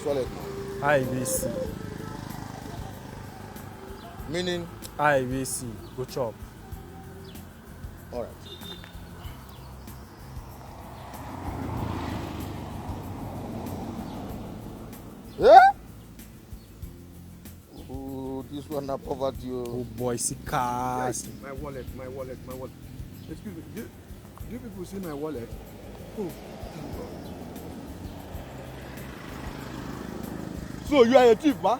this wallet now? IVC. Meaning? IVC. Go chop. All right. Yeah? Oh, this one not poverty. Oh boy, see cars. My wallet. Excuse me, do you people see my wallet? Oh, thank God. So you are a thief, ba?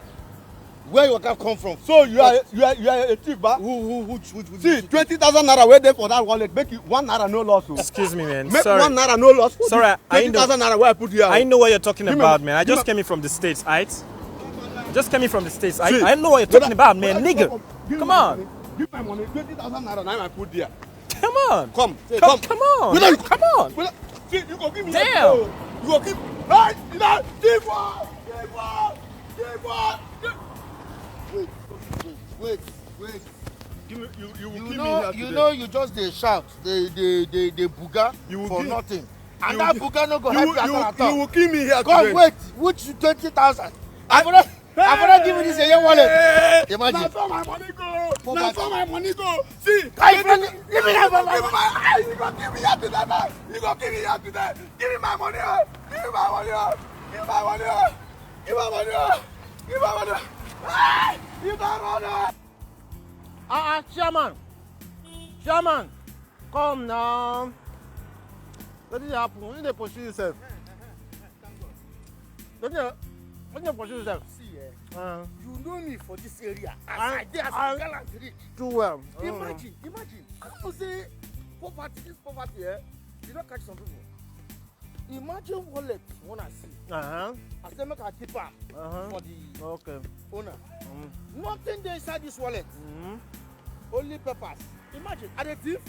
Where your car come from? So you are a thief, ba? Which See, 20,000 naira wait there for that wallet. Make it 1 naira no loss. Excuse me, man. Make Sorry. 1 naira no loss. Sorry, I know. 20,000 naira where I put here. I know what you're talking Give me about, my- man. I give just me- came in from the States, right? Just came in from the States. See, I know what you're talking about, man. Nigga. Come on. Give my money. 20,000 naira now I put there. Come on. Come on. Whether you- Come on. See, you go give me. Damn. that, oh. You go give. Right, you know, give one. Wait. Give me, you will You kill know, me here you today. know, you just they shout, they booga You will for give- nothing, you and will that give- booga no go help you at you all. will kill me here Come today. wait, which 20,000? I gonna give you this a year wallet. Imagine. That's how my money go. For That's my- how my money go. See, Give me that. give me my. You go give me here today, man. You go give me here today. Give me my money. Give me my money. Give me my money. Give me my money. Give me my money. Ah, you got money. Chairman, come now. What did happen? When they pursue yourself? What did pursue yourself? See, you know me for this area. As I did, as I- a gallant rich. Too well. Imagine. I don't say poverty. This poverty here, you don't catch some people. Imagine wallet wanna see. Uh-huh. I say make a keep am for the Okay. owner. Nothing there inside this wallet. Only peppers. Imagine. Are they thief?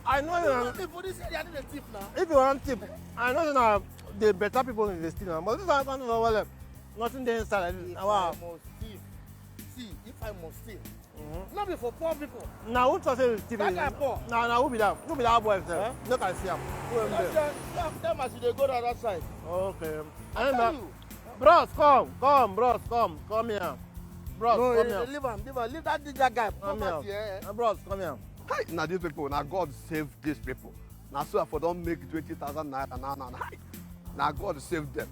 I know Nothing for this area. Are they thief now? if you want tip, I know the better people in the steal now. But this one can't wallet. Nothing there inside. If Wow. I must steal. See, if I must steal. Not be for poor people. Now who talk say you steal? That guy poor. Now who be that? Who be that boy? Sir? No can see him. Who am there? Them as they go to the other side. Okay. I And tell then, you. bros, bros, come here. Bros, No, come here. leave that ginger guy. Come Poverty, here. eh? Bros, come here. Hi, now these people, now God save these people. Now so if I don't make 20,000 naira, now God save them.